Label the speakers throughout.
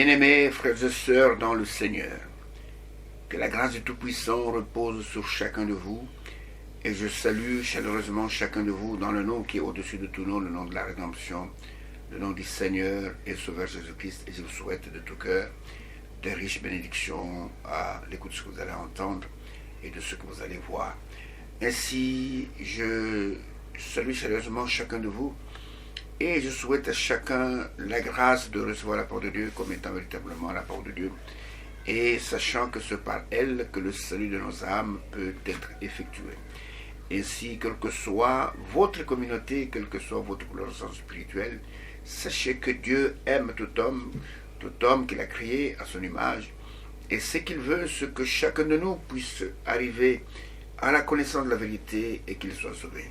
Speaker 1: Bien-aimés frères et sœurs dans le Seigneur, que la grâce du Tout-Puissant repose sur chacun de vous, et je salue chaleureusement chacun de vous dans le nom qui est au-dessus de tout nom, le nom de la rédemption, le nom du Seigneur et Sauveur Jésus-Christ, et je vous souhaite de tout cœur de riches bénédictions à l'écoute de ce que vous allez entendre et de ce que vous allez voir. Ainsi, je salue chaleureusement chacun de vous, et je souhaite à chacun la grâce de recevoir la parole de Dieu comme étant véritablement la parole de Dieu, et sachant que c'est par elle que le salut de nos âmes peut être effectué. Ainsi, quelle que soit votre communauté, quelle que soit votre coloration spirituelle, sachez que Dieu aime tout homme qu'il a créé à son image, et ce qu'il veut, c'est que chacun de nous puisse arriver à la connaissance de la vérité et qu'il soit sauvé.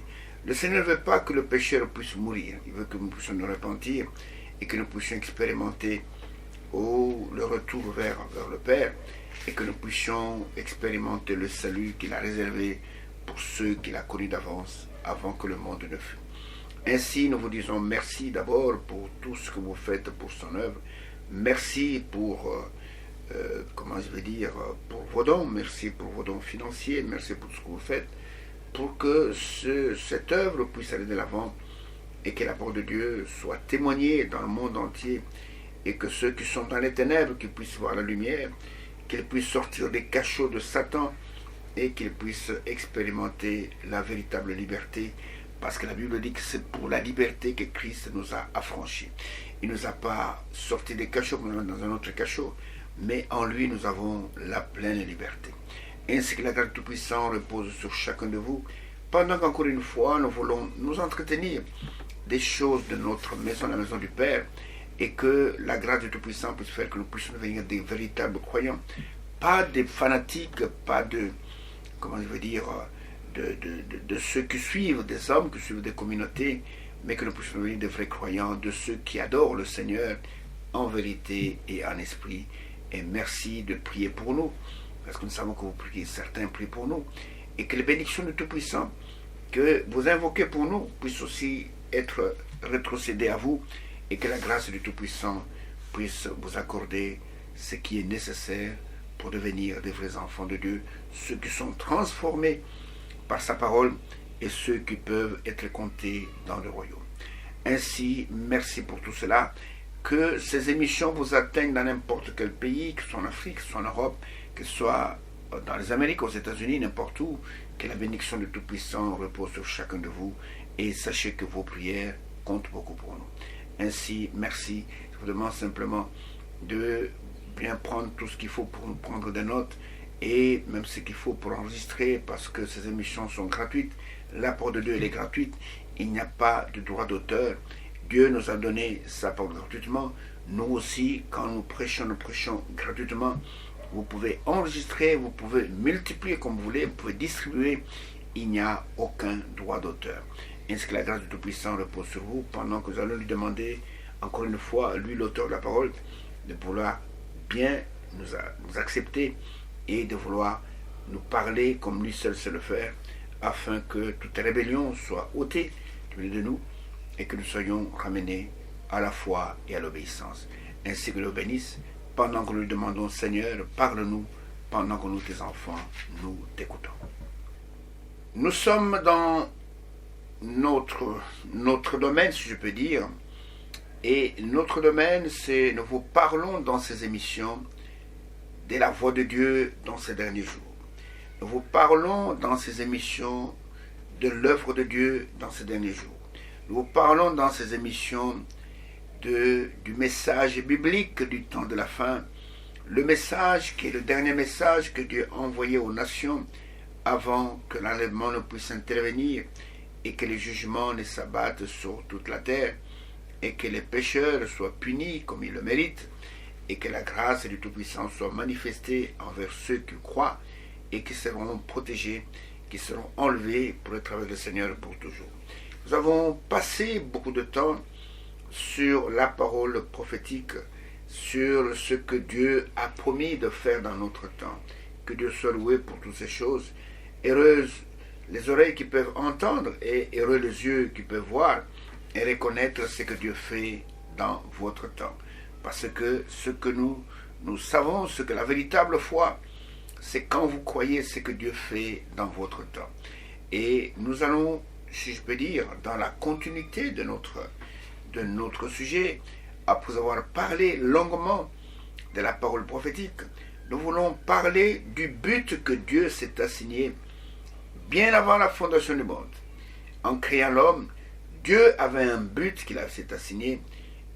Speaker 1: Le Seigneur ne veut pas que le pécheur puisse mourir. Il veut que nous puissions nous repentir et que nous puissions expérimenter le retour vers le Père, et que nous puissions expérimenter le salut qu'il a réservé pour ceux qu'il a connus d'avance, avant que le monde ne fût. Ainsi, nous vous disons merci d'abord pour tout ce que vous faites pour son œuvre. Merci pour, pour vos dons. Merci pour vos dons financiers. Merci pour tout ce que vous faites, pour que cette œuvre puisse aller de l'avant et que la parole de Dieu soit témoignée dans le monde entier, et que ceux qui sont dans les ténèbres qui puissent voir la lumière, qu'ils puissent sortir des cachots de Satan et qu'ils puissent expérimenter la véritable liberté, parce que la Bible dit que c'est pour la liberté que Christ nous a affranchis. Il ne nous a pas sortis des cachots comme dans un autre cachot, mais en lui nous avons la pleine liberté. Ainsi que la grâce Tout-Puissant repose sur chacun de vous, pendant qu'encore une fois nous voulons nous entretenir des choses de notre maison, la maison du Père, et que la grâce du Tout-Puissant puisse faire que nous puissions devenir des véritables croyants, pas des fanatiques, pas de, de ceux qui suivent des hommes, qui suivent des communautés, mais que nous puissions devenir des vrais croyants, de ceux qui adorent le Seigneur en vérité et en esprit. Et merci de prier pour nous, parce que nous savons que vous priez, certains prient pour nous, et que les bénédictions du Tout-Puissant que vous invoquez pour nous puissent aussi être rétrocédées à vous, et que la grâce du Tout-Puissant puisse vous accorder ce qui est nécessaire pour devenir des vrais enfants de Dieu, ceux qui sont transformés par sa parole et ceux qui peuvent être comptés dans le royaume. Ainsi, merci pour tout cela. Que ces émissions vous atteignent dans n'importe quel pays, que ce soit en Afrique, que ce soit en Europe, que ce soit dans les Amériques, aux États-Unis, n'importe où, que la bénédiction du Tout-Puissant repose sur chacun de vous, et sachez que vos prières comptent beaucoup pour nous. Ainsi, merci. Je vous demande simplement de bien prendre tout ce qu'il faut pour nous prendre des notes, et même ce qu'il faut pour enregistrer, parce que ces émissions sont gratuites. La parole de Dieu, elle est gratuite. Il n'y a pas de droit d'auteur. Dieu nous a donné sa parole gratuitement. Nous aussi, quand nous prêchons gratuitement. Vous pouvez enregistrer, vous pouvez multiplier comme vous voulez, vous pouvez distribuer. Il n'y a aucun droit d'auteur. Ainsi que la grâce du Tout-Puissant repose sur vous, pendant que nous allons lui demander, encore une fois, lui, l'auteur de la parole, de vouloir bien nous accepter et de vouloir nous parler comme lui seul sait le faire, afin que toute rébellion soit ôtée du milieu de nous et que nous soyons ramenés à la foi et à l'obéissance. Ainsi que nous bénisse, pendant que nous lui demandons, Seigneur, parle-nous, pendant que nous, tes enfants, nous t'écoutons. Nous sommes dans notre domaine, si je peux dire, et notre domaine, c'est, nous vous parlons dans ces émissions de la voix de Dieu dans ces derniers jours. Nous vous parlons dans ces émissions de l'œuvre de Dieu dans ces derniers jours. Nous vous parlons dans ces émissions du message biblique du temps de la fin, le message qui est le dernier message que Dieu a envoyé aux nations avant que l'enlèvement ne puisse intervenir et que les jugements ne s'abattent sur toute la terre et que les pécheurs soient punis comme ils le méritent et que la grâce du Tout-Puissant soit manifestée envers ceux qui croient et qui seront protégés, qui seront enlevés pour être avec le Seigneur pour toujours. Nous avons passé beaucoup de temps sur la parole prophétique, sur ce que Dieu a promis de faire dans notre temps. Que Dieu soit loué pour toutes ces choses. Heureuses les oreilles qui peuvent entendre et heureux les yeux qui peuvent voir et reconnaître ce que Dieu fait dans votre temps. Parce que ce que nous savons, ce que la véritable foi, c'est quand vous croyez ce que Dieu fait dans votre temps. Et nous allons, si je peux dire, dans la continuité de notre sujet, après avoir parlé longuement de la parole prophétique, nous voulons parler du but que Dieu s'est assigné bien avant la fondation du monde. En créant l'homme, Dieu avait un but qu'il s'est assigné,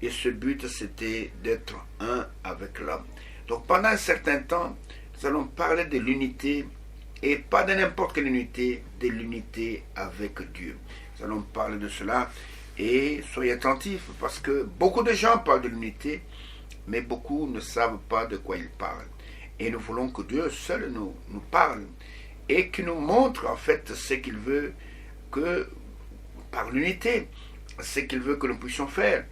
Speaker 1: et ce but c'était d'être un avec l'homme. Donc pendant un certain temps, nous allons parler de l'unité, et pas de n'importe quelle unité, de l'unité avec Dieu. Nous allons parler de cela, et soyez attentifs, parce que beaucoup de gens parlent de l'unité, mais beaucoup ne savent pas de quoi ils parlent. Et nous voulons que Dieu seul nous parle, et qu'il nous montre en fait ce qu'il veut que, par l'unité, ce qu'il veut que nous puissions faire,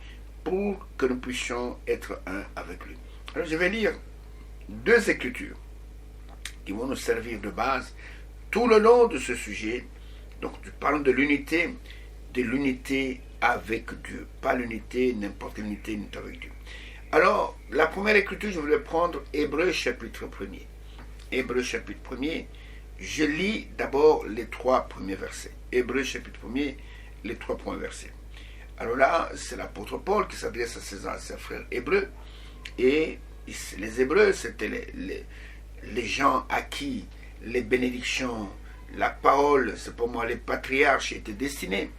Speaker 1: pour que nous puissions être un avec lui. Alors je vais lire 2 écritures qui vont nous servir de base tout le long de ce sujet. Donc nous parlons de l'unité avec Dieu, pas l'unité, n'importe quelle unité avec Dieu. Alors, la première écriture, je voulais prendre Hébreux chapitre 1er. Hébreux chapitre 1er, je lis d'abord les 3 premiers versets. Hébreux chapitre 1er, les 3 premiers versets. Alors là, c'est l'apôtre Paul qui s'adresse à ses frères hébreux. Et les Hébreux, c'était les gens à qui les bénédictions, la parole, c'est pour moi les patriarches étaient destinés.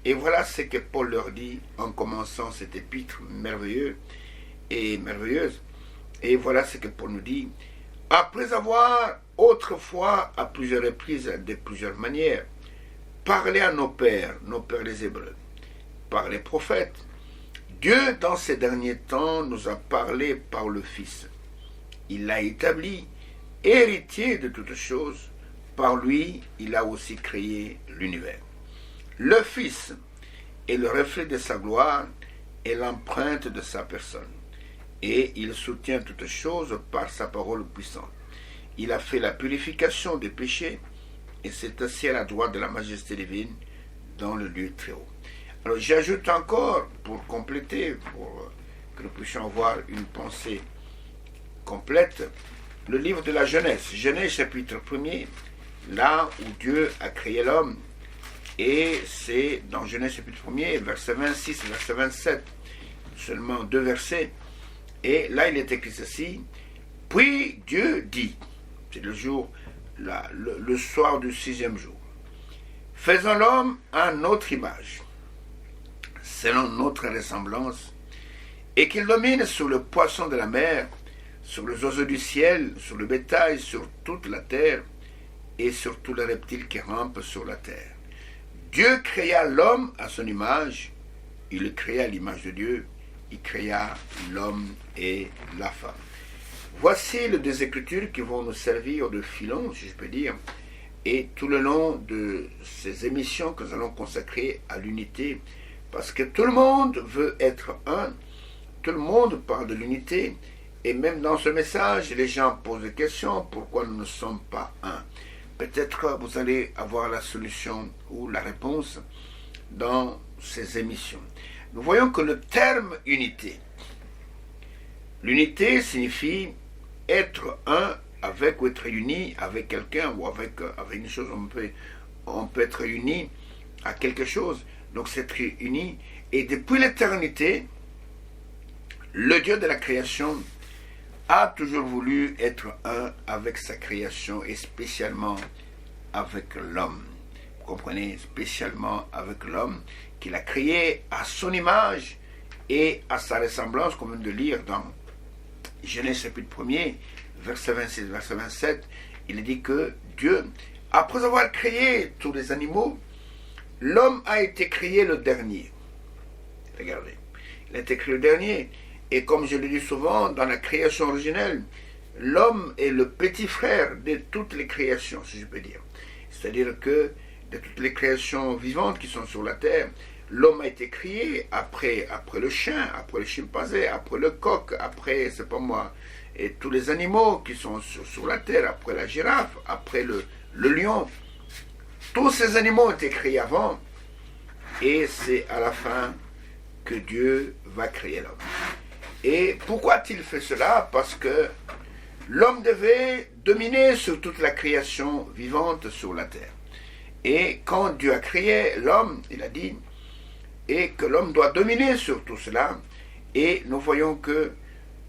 Speaker 1: Et voilà ce que Paul leur dit en commençant cet épître merveilleuse. Et voilà ce que Paul nous dit. Après avoir autrefois, à plusieurs reprises, de plusieurs manières, parlé à nos pères les Hébreux, par les prophètes, Dieu, dans ces derniers temps, nous a parlé par le Fils. Il l'a établi, héritier de toutes choses. Par lui, il a aussi créé l'univers. Le Fils est le reflet de sa gloire et l'empreinte de sa personne. Et il soutient toutes choses par sa parole puissante. Il a fait la purification des péchés et s'est assis à la droite de la majesté divine dans le lieu très haut. Alors j'ajoute encore, pour compléter, pour que nous puissions avoir une pensée complète, le livre de la Genèse, Genèse chapitre 1er, là où Dieu a créé l'homme, et c'est dans Genèse chapitre 1er, verset 26 et verset 27, seulement 2 versets, et là il est écrit ceci, puis Dieu dit, c'est le soir du 6e jour, faisons l'homme à notre image, selon notre ressemblance, et qu'il domine sur le poisson de la mer, sur les oiseaux du ciel, sur le bétail, sur toute la terre, et sur tous les reptiles qui rampent sur la terre. Dieu créa l'homme à son image, il le créa à l'image de Dieu, il créa l'homme et la femme. Voici les 2 écritures qui vont nous servir de filon, si je peux dire, et tout le long de ces émissions que nous allons consacrer à l'unité, parce que tout le monde veut être un, tout le monde parle de l'unité, et même dans ce message, les gens posent des questions, pourquoi nous ne sommes pas un? Peut-être que vous allez avoir la solution ou la réponse dans ces émissions. Nous voyons que le terme unité, l'unité signifie être un avec ou être uni avec quelqu'un ou avec une chose, on peut être uni à quelque chose, donc c'est être uni. Et depuis l'éternité, le Dieu de la création a toujours voulu être un avec sa création et spécialement avec l'homme. Vous comprenez, spécialement avec l'homme qu'il a créé à son image et à sa ressemblance, comme on vient de lire dans Genèse chapitre 1er, verset 26, verset 27, il dit que Dieu, après avoir créé tous les animaux, l'homme a été créé le dernier. Regardez, il a été créé le dernier. Et comme je le dis souvent, dans la création originelle, l'homme est le petit frère de toutes les créations, si je peux dire. C'est-à-dire que de toutes les créations vivantes qui sont sur la terre, l'homme a été créé après le chien, après le chimpanzé, après le coq, après, c'est pas moi, et tous les animaux qui sont sur la terre, après la girafe, après le lion. Tous ces animaux ont été créés avant, et c'est à la fin que Dieu va créer l'homme. Et pourquoi a-t-il fait cela? Parce que l'homme devait dominer sur toute la création vivante sur la terre. Et quand Dieu a créé l'homme, il a dit, et que l'homme doit dominer sur tout cela, et nous voyons que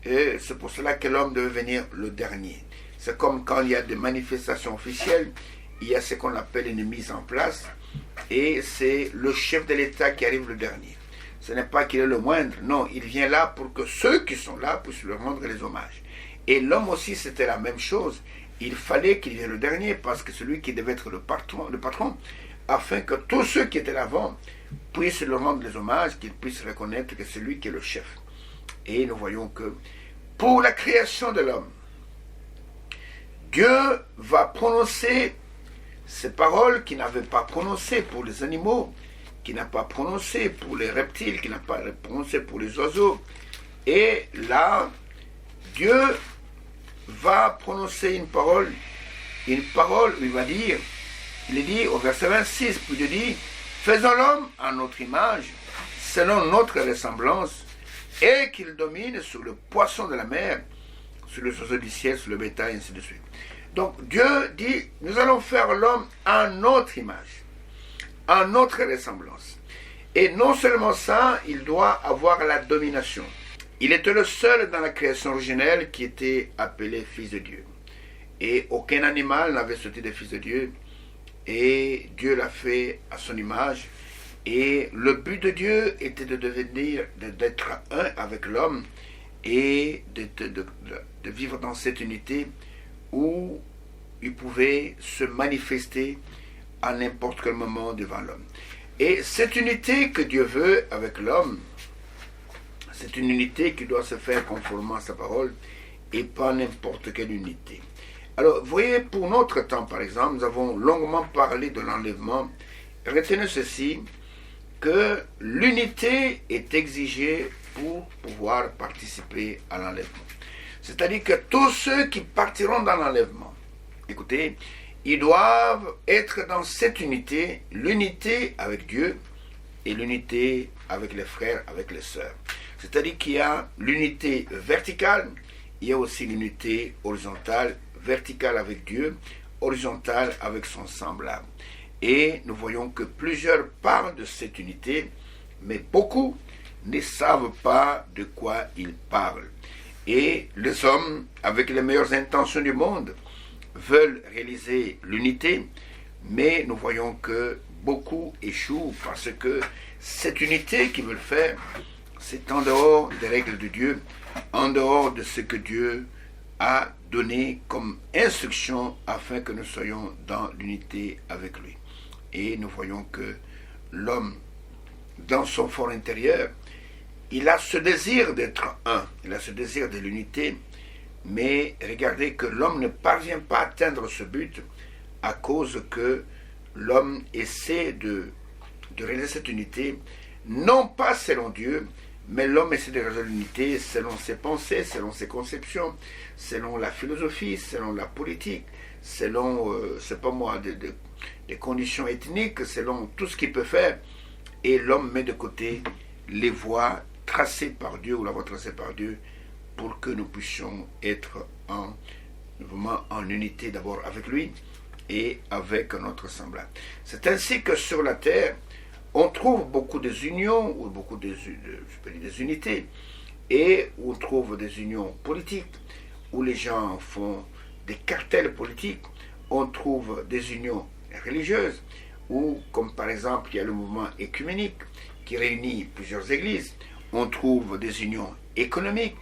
Speaker 1: c'est pour cela que l'homme devait venir le dernier. C'est comme quand il y a des manifestations officielles, il y a ce qu'on appelle une mise en place, et c'est le chef de l'État qui arrive le dernier. Ce n'est pas qu'il est le moindre, non, il vient là pour que ceux qui sont là puissent lui rendre les hommages. Et l'homme aussi, c'était la même chose. Il fallait qu'il vienne le dernier, parce que celui qui devait être le patron, afin que tous ceux qui étaient l'avant puissent lui rendre les hommages, qu'ils puissent reconnaître que c'est lui qui est le chef. Et nous voyons que pour la création de l'homme, Dieu va prononcer ces paroles qu'il n'avait pas prononcées pour les animaux, qu'il n'a pas prononcées pour les reptiles, qu'il n'a pas prononcées pour les oiseaux. Et là, Dieu va prononcer une parole où il va dire, il dit au verset 26, puis Dieu dit, faisons l'homme à notre image, selon notre ressemblance, et qu'il domine sur le poisson de la mer, sur les oiseaux du ciel, sur le bétail, ainsi de suite. Donc Dieu dit, nous allons faire l'homme à notre image, à notre ressemblance. Et non seulement ça, il doit avoir la domination. Il était le seul dans la création originelle qui était appelé fils de Dieu. Et aucun animal n'avait sauté des fils de Dieu. Et Dieu l'a fait à son image. Et le but de Dieu était de devenir, d'être un avec l'homme et de vivre dans cette unité où il pouvait se manifester à n'importe quel moment devant l'homme. Et cette unité que Dieu veut avec l'homme, c'est une unité qui doit se faire conformément à sa parole et pas n'importe quelle unité. Alors, vous voyez, pour notre temps, par exemple, nous avons longuement parlé de l'enlèvement. Retenez ceci, que l'unité est exigée pour pouvoir participer à l'enlèvement. C'est-à-dire que tous ceux qui partiront dans l'enlèvement, écoutez, ils doivent être dans cette unité, l'unité avec Dieu et l'unité avec les frères, avec les sœurs. C'est-à-dire qu'il y a l'unité verticale, il y a aussi l'unité horizontale, verticale avec Dieu, horizontale avec son semblable. Et nous voyons que plusieurs parlent de cette unité, mais beaucoup ne savent pas de quoi ils parlent. Et les hommes, avec les meilleures intentions du monde, veulent réaliser l'unité, mais nous voyons que beaucoup échouent parce que cette unité qu'ils veulent faire, c'est en dehors des règles de Dieu, en dehors de ce que Dieu a donné comme instruction afin que nous soyons dans l'unité avec lui. Et nous voyons que l'homme, dans son fort intérieur, il a ce désir d'être un, il a ce désir de l'unité, mais regardez que l'homme ne parvient pas à atteindre ce but à cause que l'homme essaie de réaliser cette unité, non pas selon Dieu, mais l'homme essaie de réaliser l'unité selon ses pensées, selon ses conceptions, selon la philosophie, selon la politique, selon, c'est pas moi, des conditions ethniques, selon tout ce qu'il peut faire, et l'homme met de côté les voies tracées par Dieu ou la voie tracée par Dieu pour que nous puissions être vraiment en unité d'abord avec lui et avec notre semblable. C'est ainsi que sur la terre, on trouve beaucoup des unions ou beaucoup des unités et on trouve des unions politiques où les gens font des cartels politiques, on trouve des unions religieuses ou comme par exemple il y a le mouvement écuménique qui réunit plusieurs églises, on trouve des unions économiques,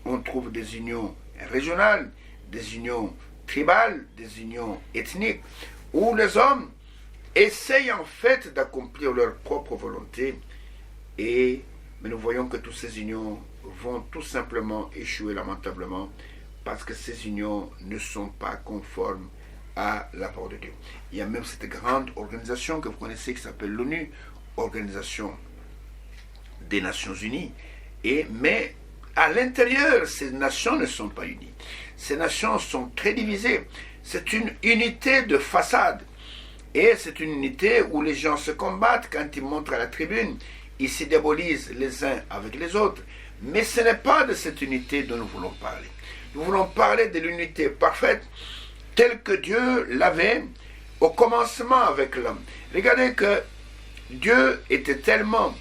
Speaker 1: on trouve des unions régionales, des unions tribales, des unions ethniques, où les hommes essayent en fait d'accomplir leur propre volonté, mais nous voyons que toutes ces unions vont tout simplement échouer lamentablement, parce que ces unions ne sont pas conformes à la parole de Dieu. Il y a même cette grande organisation que vous connaissez qui s'appelle l'ONU, Organisation des Nations Unies, mais à l'intérieur, ces nations ne sont pas unies. Ces nations sont très divisées. C'est une unité de façade. Et c'est une unité où les gens se combattent quand ils montrent à la tribune. Ils se diabolisent les uns avec les autres. Mais ce n'est pas de cette unité dont nous voulons parler. Nous voulons parler de l'unité parfaite telle que Dieu l'avait au commencement avec l'homme. Regardez que Dieu était tellement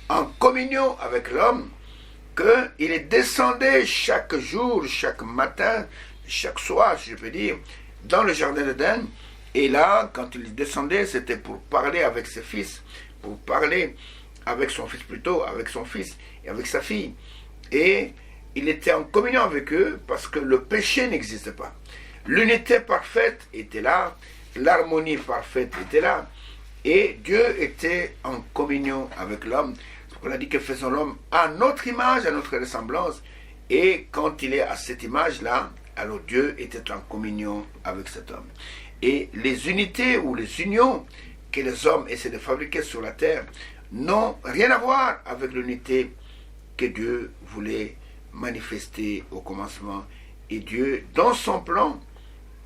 Speaker 1: en communion avec l'homme qu'il descendait chaque jour, chaque matin, chaque soir, si je peux dire, dans le jardin d'Éden. Et là, quand il descendait, c'était pour parler avec ses fils, pour parler avec son fils plutôt, avec son fils et avec sa fille. Et il était en communion avec eux parce que le péché n'existait pas. L'unité parfaite était là, l'harmonie parfaite était là, et Dieu était en communion avec l'homme. On a dit que faisons l'homme à notre image, à notre ressemblance, et quand il est à cette image-là, alors Dieu était en communion avec cet homme. Et les unités ou les unions que les hommes essaient de fabriquer sur la terre n'ont rien à voir avec l'unité que Dieu voulait manifester au commencement. Et Dieu, dans son plan,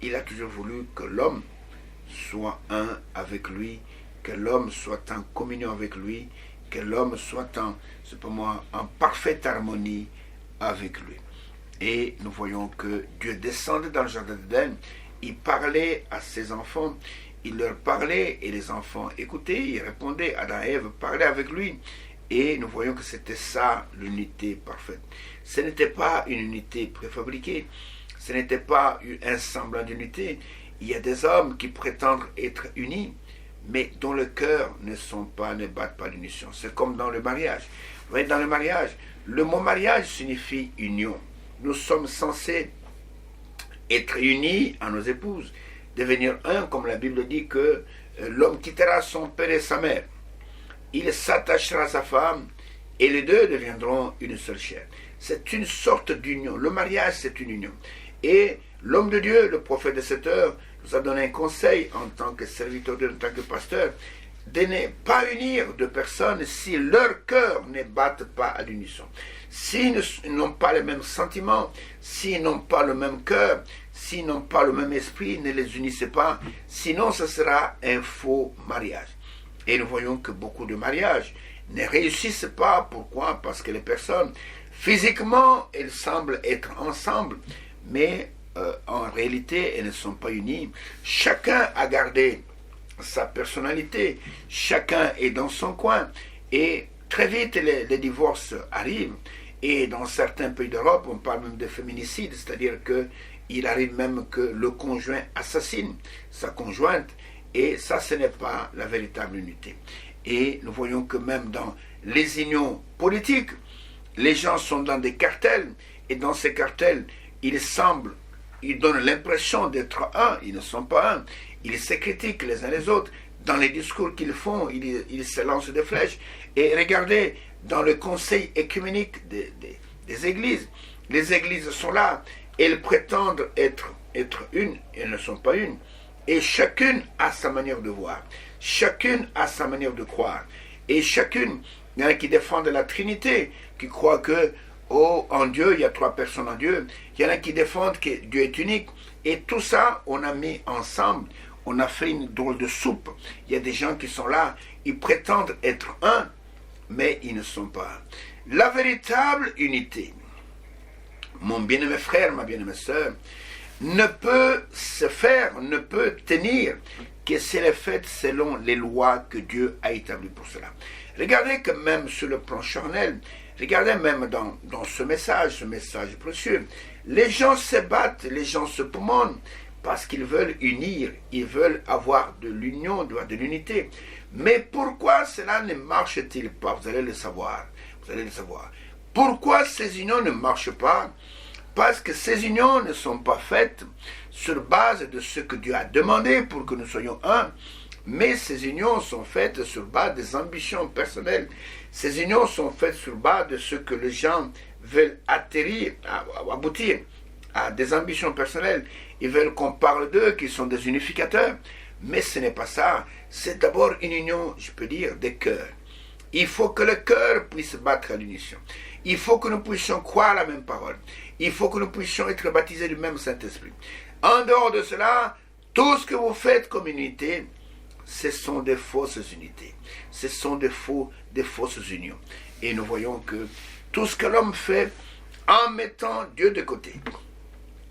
Speaker 1: il a toujours voulu que l'homme soit un avec lui, que l'homme soit en communion avec lui, que l'homme soit en parfaite harmonie avec lui. Et nous voyons que Dieu descendait dans le jardin d'Éden, il parlait à ses enfants, il leur parlait et les enfants écoutaient, ils répondaient, Adam et Ève parlaient avec lui. Et nous voyons que c'était ça l'unité parfaite. Ce n'était pas une unité préfabriquée, ce n'était pas un semblant d'unité. Il y a des hommes qui prétendent être unis, mais dont le cœur ne battent pas l'unition. C'est comme dans le mariage. Vous voyez, dans le mariage, le mot mariage signifie union. Nous sommes censés être unis à nos épouses, devenir un, comme la Bible dit que l'homme quittera son père et sa mère. Il s'attachera à sa femme et les deux deviendront une seule chair. C'est une sorte d'union. Le mariage, c'est une union. Et l'homme de Dieu, le prophète de cette heure, nous a donné un conseil en tant que serviteur de Dieu, en tant que pasteur, de ne pas unir deux personnes si leur cœur ne battent pas à l'unisson. S'ils n'ont pas les mêmes sentiments, s'ils n'ont pas le même cœur, s'ils n'ont pas le même esprit, ne les unissez pas, sinon ce sera un faux mariage. Et nous voyons que beaucoup de mariages ne réussissent pas. Pourquoi? Parce que les personnes, physiquement, elles semblent être ensemble, mais en réalité, elles ne sont pas unies. Chacun a gardé sa personnalité, chacun est dans son coin, et très vite, les divorces arrivent. Et dans certains pays d'Europe, on parle même de féminicide, c'est-à-dire qu'il arrive même que le conjoint assassine sa conjointe, et ça, ce n'est pas la véritable unité. Et nous voyons que même dans les unions politiques, les gens sont dans des cartels, et dans ces cartels, ils donnent l'impression d'être un, ils ne sont pas un. Ils se critiquent les uns les autres. Dans les discours qu'ils font, ils se lancent des flèches. Et regardez, dans le conseil écuménique des églises, les églises sont là, elles prétendent être une, elles ne sont pas une. Et chacune a sa manière de voir, chacune a sa manière de croire. Et chacune, il y en a qui défendent la Trinité, qui croient que, en Dieu, il y a trois personnes en Dieu. Il y en a qui défendent que Dieu est unique. Et tout ça, on a mis ensemble, on a fait une drôle de soupe. Il y a des gens qui sont là, ils prétendent être un, mais ils ne sont pas un. La véritable unité, mon bien-aimé frère, ma bien-aimée sœur, ne peut se faire, ne peut tenir que si elle est faite selon les lois que Dieu a établies pour cela. Regardez que même sur le plan charnel, regardez même dans ce message précieux, les gens se battent, les gens se poumonnent parce qu'ils veulent unir, ils veulent avoir de l'union, de l'unité. Mais pourquoi cela ne marche-t-il pas? Vous allez le savoir, Pourquoi ces unions ne marchent pas? Parce que ces unions ne sont pas faites sur base de ce que Dieu a demandé pour que nous soyons un, mais ces unions sont faites sur base des ambitions personnelles. Ces unions sont faites sur base de ce que les gens veulent aboutir à des ambitions personnelles. Ils veulent qu'on parle d'eux, qu'ils sont des unificateurs. Mais ce n'est pas ça. C'est d'abord une union, je peux dire, des cœurs. Il faut que le cœur puisse battre à l'unisson. Il faut que nous puissions croire la même parole. Il faut que nous puissions être baptisés du même Saint-Esprit. En dehors de cela, tout ce que vous faites comme unité, ce sont des fausses unités. Ce sont des fausses unions. Et nous voyons que Tout ce que l'homme fait en mettant Dieu de côté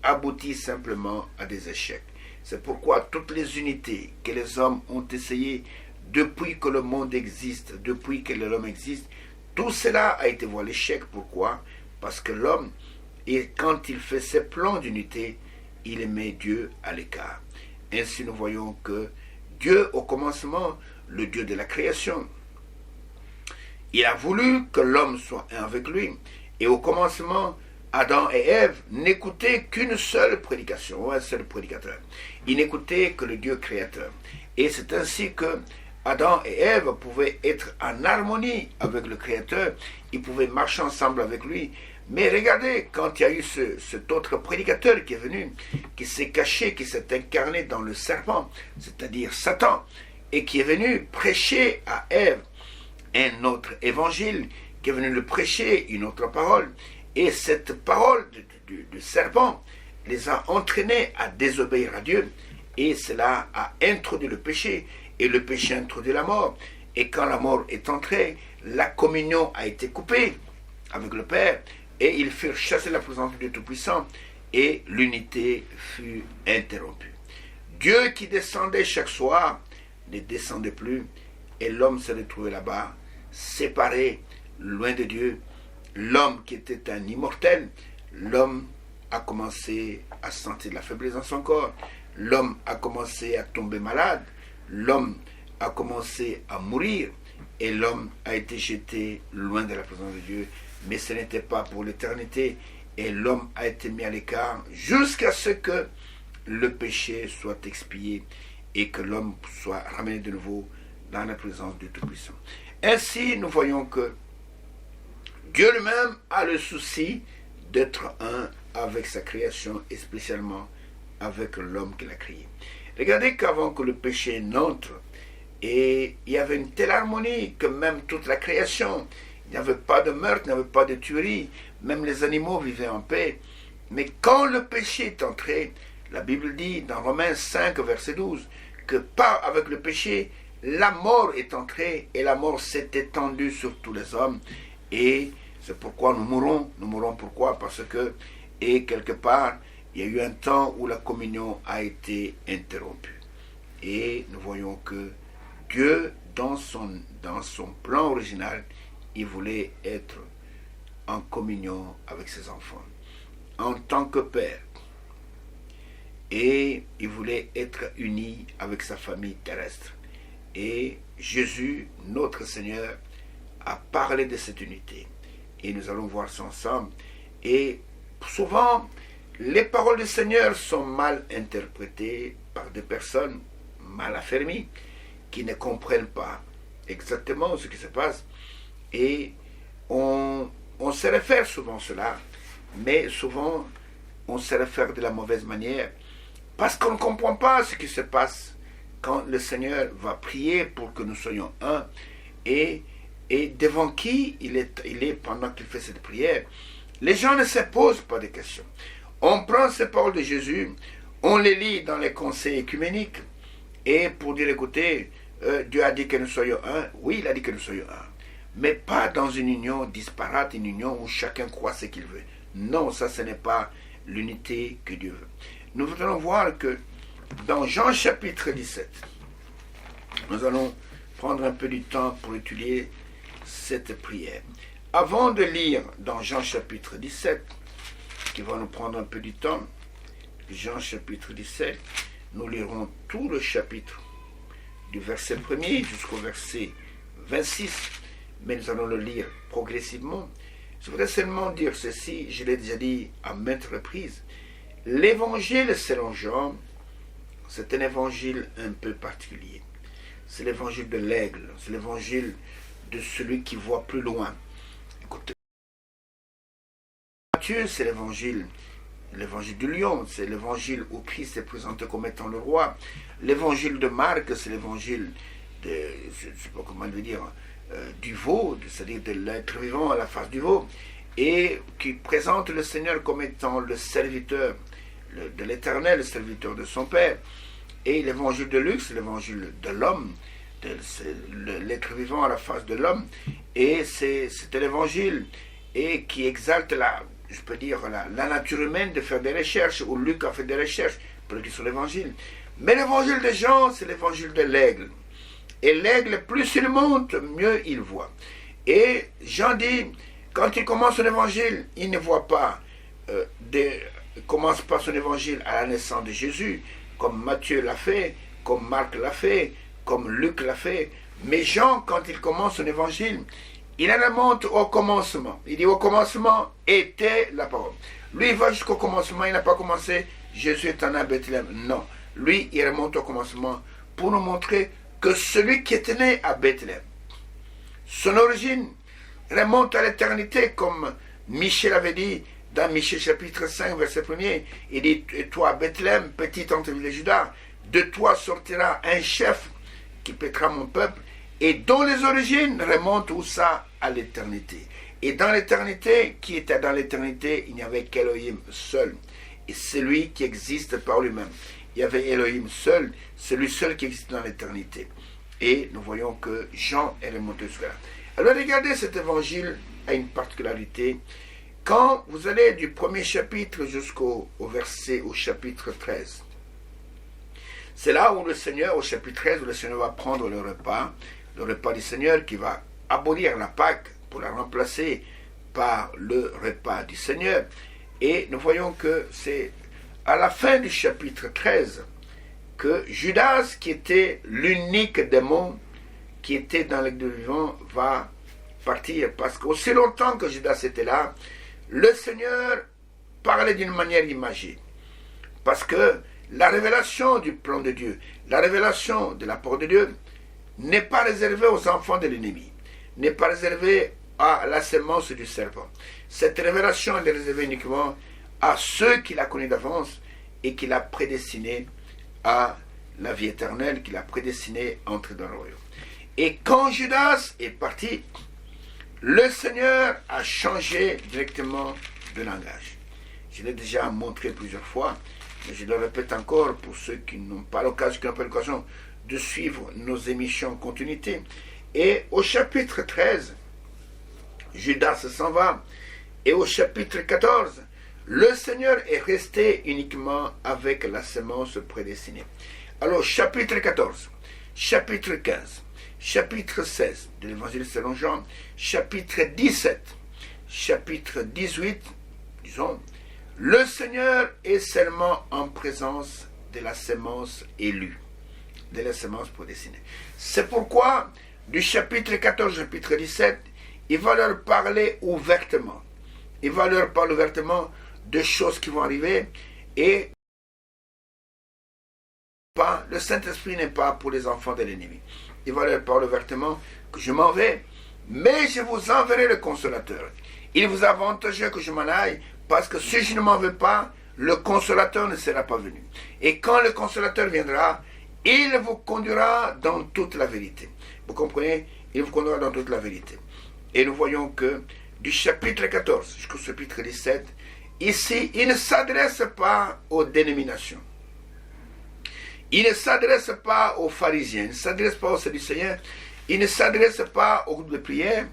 Speaker 1: aboutit simplement à des échecs. C'est pourquoi toutes les unités que les hommes ont essayées depuis que le monde existe, depuis que l'homme existe, tout cela a été voué à l'échec. Pourquoi? Parce que l'homme, et quand il fait ses plans d'unité, il met Dieu à l'écart. Ainsi nous voyons que Dieu, au commencement, le Dieu de la création, il a voulu que l'homme soit un avec lui. Et au commencement, Adam et Ève n'écoutaient qu'une seule prédication, un seul prédicateur. Ils n'écoutaient que le Dieu créateur. Et c'est ainsi que Adam et Ève pouvaient être en harmonie avec le Créateur. Ils pouvaient marcher ensemble avec lui. Mais regardez, quand il y a eu cet autre prédicateur qui est venu, qui s'est caché, qui s'est incarné dans le serpent, c'est-à-dire Satan, et qui est venu prêcher à Ève un autre évangile, qui est venu le prêcher une autre parole. Et cette parole du serpent les a entraînés à désobéir à Dieu. Et cela a introduit le péché. Et le péché a introduit la mort. Et quand la mort est entrée, la communion a été coupée avec le Père. Et ils furent chassés de la présence du Dieu Tout-Puissant. Et l'unité fut interrompue. Dieu qui descendait chaque soir ne descendait plus. Et l'homme se retrouvait là-bas, séparé, loin de Dieu. L'homme qui était un immortel, l'homme a commencé à sentir de la faiblesse dans son corps. L'homme a commencé à tomber malade. L'homme a commencé à mourir. Et l'homme a été jeté loin de la présence de Dieu. Mais ce n'était pas pour l'éternité. Et l'homme a été mis à l'écart jusqu'à ce que le péché soit expié et que l'homme soit ramené de nouveau dans la présence du Tout-Puissant. Ainsi, nous voyons que Dieu lui-même a le souci d'être un avec sa création et spécialement avec l'homme qu'il a créé. Regardez qu'avant que le péché n'entre, et il y avait une telle harmonie que même toute la création, il n'y avait pas de meurtre, il n'y avait pas de tuerie, même les animaux vivaient en paix. Mais quand le péché est entré, la Bible dit dans Romains 5, verset 12, que par avec le péché, la mort est entrée et la mort s'est étendue sur tous les hommes. Et c'est pourquoi nous mourons. Nous mourons pourquoi? Parce que, et quelque part, il y a eu un temps où la communion a été interrompue. Et nous voyons que Dieu, dans son plan original, il voulait être en communion avec ses enfants, en tant que Père. Et il voulait être uni avec sa famille terrestre. Et Jésus, notre Seigneur, a parlé de cette unité. Et nous allons voir ça ensemble. Et souvent, les paroles du Seigneur sont mal interprétées par des personnes mal affermies, qui ne comprennent pas exactement ce qui se passe. Et on se réfère souvent à cela, mais souvent, on se réfère de la mauvaise manière, parce qu'on ne comprend pas ce qui se passe quand le Seigneur va prier pour que nous soyons un, et devant qui il est pendant qu'il fait cette prière. Les gens ne se posent pas de questions. On prend ces paroles de Jésus, on les lit dans les conseils écuméniques, et pour dire, écoutez, Dieu a dit que nous soyons un. Oui, il a dit que nous soyons un. Mais pas dans une union disparate, une union où chacun croit ce qu'il veut. Non, ça, ce n'est pas l'unité que Dieu veut. Nous allons voir que dans Jean chapitre 17, nous allons prendre un peu du temps pour étudier cette prière. Avant de lire dans Jean chapitre 17, qui va nous prendre un peu du temps, Jean chapitre 17, nous lirons tout le chapitre, du verset 1er jusqu'au verset 26, mais nous allons le lire progressivement. Je voudrais seulement dire ceci, je l'ai déjà dit à maintes reprises. L'évangile selon Jean, c'est un évangile un peu particulier. C'est l'évangile de l'aigle, c'est l'évangile de celui qui voit plus loin. Écoutez, Matthieu, c'est l'évangile du lion, c'est l'évangile où Christ est présenté comme étant le roi. L'évangile de Marc, c'est l'évangile de, je ne sais pas comment le dire, du veau, c'est-à-dire de l'être vivant à la face du veau, et qui présente le Seigneur comme étant le serviteur de l'Éternel, le serviteur de son Père. Et l'évangile de Luc, c'est l'évangile de l'homme, l'être vivant à la face de l'homme, et c'était l'évangile et qui exalte je peux dire, la nature humaine de faire des recherches, ou Luc a fait des recherches sur l'évangile. Mais l'évangile de Jean, c'est l'évangile de l'aigle. Et l'aigle, plus il monte, mieux il voit. Et Jean dit, quand il commence son évangile, il ne voit pas, il commence pas son évangile à la naissance de Jésus, comme Matthieu l'a fait, comme Marc l'a fait, comme Luc l'a fait. Mais Jean, quand il commence son évangile, il en remonte au commencement. Il dit, au commencement était la parole. Lui, il va jusqu'au commencement, il n'a pas commencé, Jésus est en à Bethléem. Non. Lui, il remonte au commencement pour nous montrer que celui qui était né à Bethléem, son origine remonte à l'éternité, comme Michel avait dit dans Michel chapitre 5, verset 1er. Il dit, et toi, Bethléem, petite entre les Judas, de toi sortira un chef qui pétera mon peuple, et dont les origines remontent où ça? À l'éternité. Et dans l'éternité, qui était dans l'éternité, il n'y avait qu'Élohim seul. Et c'est lui qui existe par lui-même. Il y avait Elohim seul, c'est lui seul qui existe dans l'éternité. Et nous voyons que Jean est remonté jusqu'à là. Alors regardez, cet évangile a une particularité. Quand vous allez du premier chapitre jusqu'au chapitre 13, c'est là où le Seigneur, au chapitre 13, où le Seigneur va prendre le repas du Seigneur, qui va abolir la Pâque pour la remplacer par le repas du Seigneur. Et nous voyons que c'est à la fin du chapitre 13 que Judas, qui était l'unique démon qui était dans l'église vivant, va partir. Parce qu'aussi longtemps que Judas était là, le Seigneur parlait d'une manière imagée. Parce que la révélation du plan de Dieu, la révélation de la parole de Dieu, n'est pas réservée aux enfants de l'ennemi, n'est pas réservée à la sémence du serpent. Cette révélation est réservée uniquement à ceux qu'il a connus d'avance et qu'il a prédestinés à la vie éternelle, qu'il a prédestinés à entrer dans le royaume. Et quand Judas est parti, le Seigneur a changé directement de langage. Je l'ai déjà montré plusieurs fois, mais je le répète encore pour ceux qui n'ont pas l'occasion, de suivre nos émissions en continuité. Et au chapitre 13, Judas s'en va. Et au chapitre 14, le Seigneur est resté uniquement avec la sémence prédestinée. Alors, chapitre 14, chapitre 15, chapitre 16 de l'évangile selon Jean, chapitre 17, chapitre 18, disons, le Seigneur est seulement en présence de la sémence élue, de la sémence prédestinée. C'est pourquoi, du chapitre 14 au chapitre 17, il va leur parler ouvertement. Il va leur parler ouvertement de choses qui vont arriver, et le Saint-Esprit n'est pas pour les enfants de l'ennemi. Il va leur parler ouvertement que je m'en vais, mais je vous enverrai le Consolateur. Il vous avantageux que je m'en aille, parce que si je ne m'en vais pas, le Consolateur ne sera pas venu. Et quand le Consolateur viendra, il vous conduira dans toute la vérité. Vous comprenez? Il vous conduira dans toute la vérité. Et nous voyons que du chapitre 14 jusqu'au chapitre 17, ici, il ne s'adresse pas aux dénominations. Il ne s'adresse pas aux pharisiens, il ne s'adresse pas aux sadducéens, il ne s'adresse pas au groupe de prière.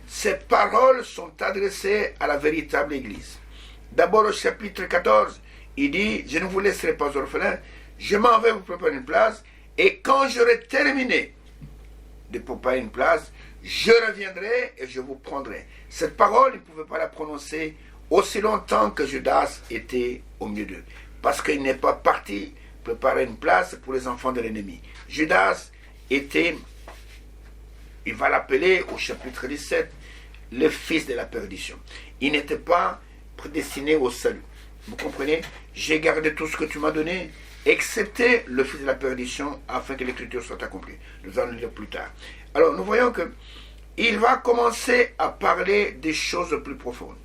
Speaker 1: Ces paroles sont adressées à la véritable Église. D'abord au chapitre 14, il dit, je ne vous laisserai pas orphelins, je m'en vais vous préparer une place, et quand j'aurai terminé de préparer une place, je reviendrai et je vous prendrai. Cette parole, il ne pouvait pas la prononcer aussi longtemps que Judas était au milieu d'eux, parce qu'il n'est pas parti préparer une place pour les enfants de l'ennemi. Judas était, il va l'appeler au chapitre 17, le fils de la perdition. Il n'était pas prédestiné au salut. Vous comprenez? J'ai gardé tout ce que tu m'as donné, excepté le fils de la perdition, afin que l'écriture soit accomplie. Nous allons le lire plus tard. Alors, nous voyons que il va commencer à parler des choses plus profondes.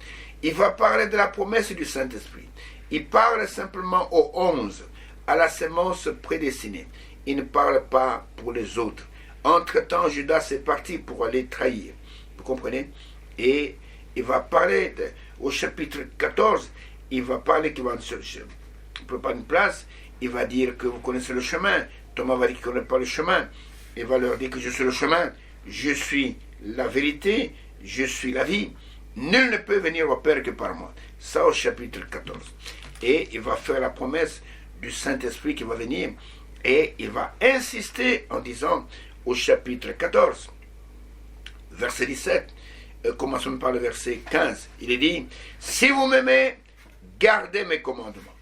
Speaker 1: Il va parler de la promesse du Saint-Esprit. Il parle simplement aux 11, à la sémence prédestinée. Il ne parle pas pour les autres. Entre-temps, Judas est parti pour aller trahir. Vous comprenez? Et il va parler, au chapitre 14, il va parler qu'il va préparer une place. Il va dire que vous connaissez le chemin. Thomas va dire qu'il ne connaît pas le chemin. Il va leur dire que je suis le chemin, je suis la vérité, je suis la vie. Nul ne peut venir au Père que par moi. Ça au chapitre 14. Et il va faire la promesse du Saint-Esprit qui va venir. Et il va insister en disant au chapitre 14, verset 17, commençons par le verset 15. Il est dit, si vous m'aimez, gardez mes commandements.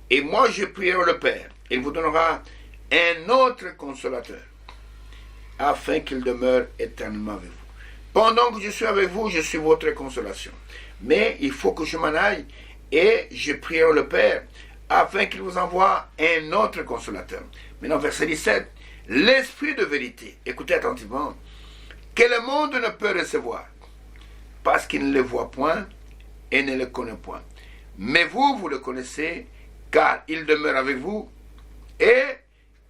Speaker 1: Et moi je prierai le Père. Il vous donnera un autre consolateur, afin qu'il demeure éternellement avec vous. Pendant que je suis avec vous, je suis votre consolation. Mais il faut que je m'en aille et je prierai le Père afin qu'il vous envoie un autre consolateur. Maintenant, verset 17. L'Esprit de vérité, écoutez attentivement, que le monde ne peut recevoir, parce qu'il ne le voit point et ne le connaît point. Mais vous, vous le connaissez, car il demeure avec vous et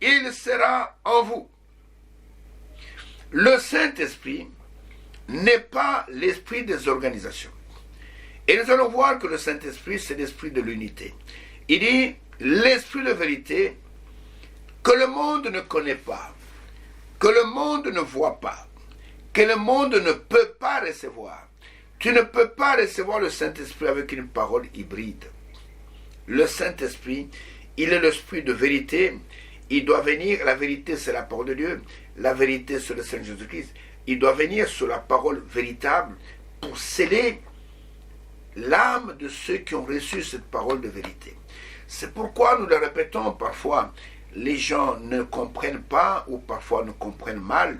Speaker 1: il sera en vous. Le Saint-Esprit n'est pas l'esprit des organisations. Et nous allons voir que le Saint-Esprit, c'est l'esprit de l'unité. Il dit, l'esprit de vérité que le monde ne connaît pas, que le monde ne voit pas, que le monde ne peut pas recevoir. Tu ne peux pas recevoir le Saint-Esprit avec une parole hybride. Le Saint-Esprit, il est l'esprit de vérité. Il doit venir, la vérité c'est la parole de Dieu, la vérité c'est le Seigneur Jésus-Christ. Il doit venir sur la parole véritable pour sceller l'âme de ceux qui ont reçu cette parole de vérité. C'est pourquoi nous le répétons parfois, les gens ne comprennent pas ou parfois ne comprennent mal.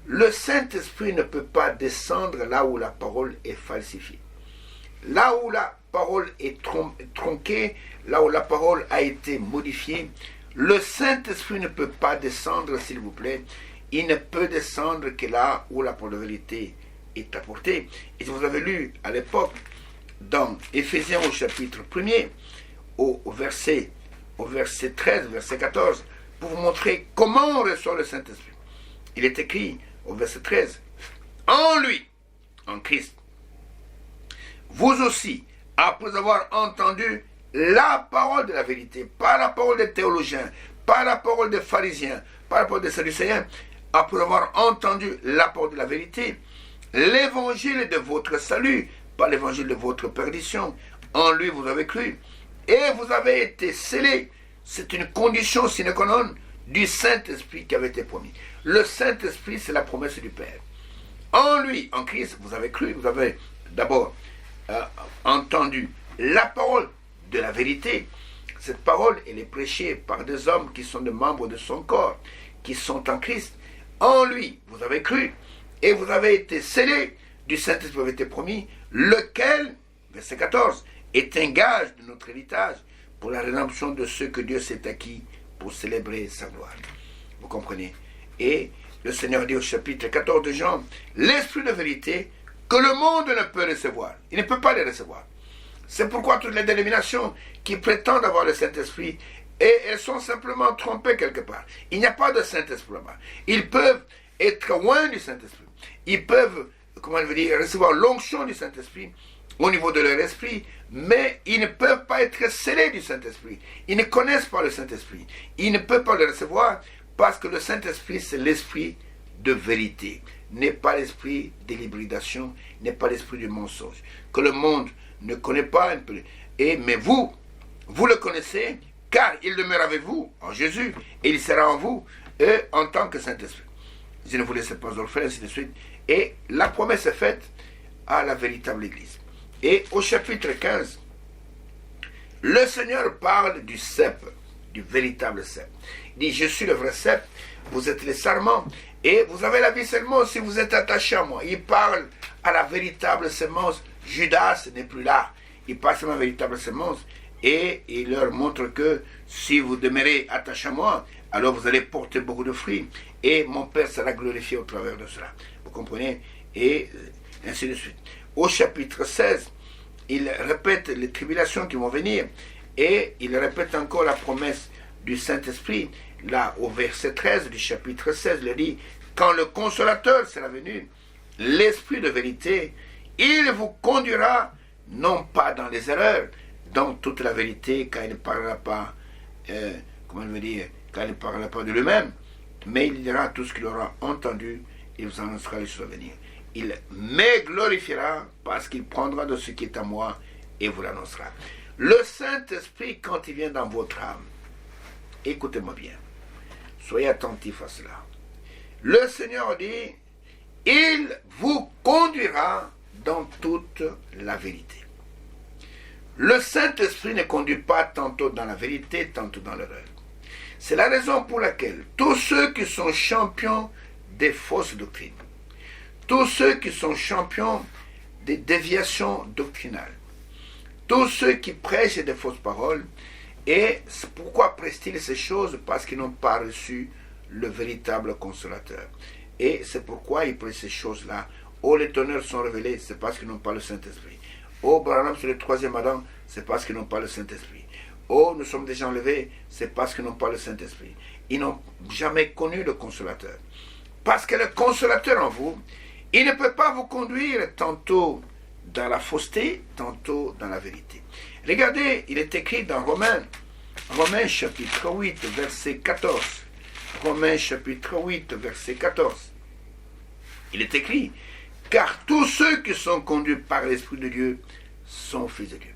Speaker 1: Le Saint-Esprit ne peut pas descendre là où la parole est falsifiée. Là où la parole est tronquée, là où la parole a été modifiée, le Saint-Esprit ne peut pas descendre, s'il vous plaît. Il ne peut descendre que là où la parole de vérité est apportée. Et si vous avez lu à l'époque, dans Éphésiens au chapitre 1er, au verset 13, verset 14, pour vous montrer comment on reçoit le Saint-Esprit. Il est écrit au verset 13, en lui, en Christ, vous aussi, après avoir entendu la parole de la vérité, pas la parole des théologiens, pas la parole des pharisiens, pas la parole des sadducéens, après avoir entendu la parole de la vérité, l'évangile de votre salut, pas l'évangile de votre perdition, en lui vous avez cru, et vous avez été scellés. C'est une condition sine qua non du Saint-Esprit qui avait été promis. Le Saint-Esprit, c'est la promesse du Père. En lui, en Christ, vous avez cru, vous avez d'abord entendu la parole de la vérité. Cette parole, elle est prêchée par des hommes qui sont des membres de son corps, qui sont en Christ. En lui, vous avez cru, et vous avez été scellés du Saint-Esprit qui avait été promis, lequel, verset 14, est un gage de notre héritage pour la rédemption de ceux que Dieu s'est acquis pour célébrer sa gloire. Vous comprenez? Et le Seigneur dit au chapitre 14 de Jean, l'Esprit de vérité que le monde ne peut recevoir. Il ne peut pas les recevoir. C'est pourquoi toutes les dénominations qui prétendent avoir le Saint-Esprit, et elles sont simplement trompées quelque part. Il n'y a pas de Saint-Esprit là-bas. Ils peuvent être loin du Saint-Esprit. Ils peuvent, recevoir l'onction du Saint-Esprit au niveau de leur esprit, mais ils ne peuvent pas être scellés du Saint-Esprit. Ils ne connaissent pas le Saint-Esprit. Ils ne peuvent pas le recevoir parce que le Saint-Esprit, c'est l'esprit de vérité, n'est pas l'esprit de l'hybridation, n'est pas l'esprit du mensonge, que le monde ne connaît pas un peu. Mais vous le connaissez, car il demeure avec vous, en Jésus, et il sera en vous, en tant que Saint-Esprit. Je ne vous laisse pas orphelins, ainsi de suite. Et la promesse est faite à la véritable Église. Et au chapitre 15, le Seigneur parle du cep, du véritable cep. Il dit, je suis le vrai cep, vous êtes les sarments, et vous avez la vie seulement si vous êtes attachés à moi. Il parle à la véritable semence. Judas n'est plus là. Il parle à la véritable semence, et il leur montre que si vous demeurez attachés à moi, alors vous allez porter beaucoup de fruits, et mon Père sera glorifié au travers de cela. Vous comprenez? Et ainsi de suite. Au chapitre 16, il répète les tribulations qui vont venir, et il répète encore la promesse du Saint-Esprit. Là, au verset 13 du chapitre 16, il dit, quand le consolateur sera venu, l'Esprit de vérité, il vous conduira, non pas dans les erreurs, dans toute la vérité, car il ne parlera pas, car il ne parlera pas de lui-même, mais il dira tout ce qu'il aura entendu, il vous annoncera les choses à venir. Il me glorifiera parce qu'il prendra de ce qui est à moi et vous l'annoncera. Le Saint-Esprit, quand il vient dans votre âme, écoutez-moi bien, soyez attentifs à cela. Le Seigneur dit, il vous conduira dans toute la vérité. Le Saint-Esprit ne conduit pas tantôt dans la vérité, tantôt dans l'erreur. C'est la raison pour laquelle tous ceux qui sont champions des fausses doctrines, tous ceux qui sont champions des déviations doctrinales, tous ceux qui prêchent des fausses paroles, et pourquoi prêchent-ils ces choses? Parce qu'ils n'ont pas reçu le véritable consolateur. Et c'est pourquoi ils prêchent ces choses-là. Oh, les tonnerres sont révélés, c'est parce qu'ils n'ont pas le Saint-Esprit. Oh, Branham sur le troisième Adam, c'est parce qu'ils n'ont pas le Saint-Esprit. Oh, nous sommes déjà enlevés, c'est parce qu'ils n'ont pas le Saint-Esprit. Ils n'ont jamais connu le consolateur. Parce que le consolateur en vous, il ne peut pas vous conduire tantôt dans la fausseté, tantôt dans la vérité. Regardez, il est écrit dans Romains chapitre 8, verset 14. Romains chapitre 8, verset 14. Il est écrit, car tous ceux qui sont conduits par l'Esprit de Dieu sont fils de Dieu.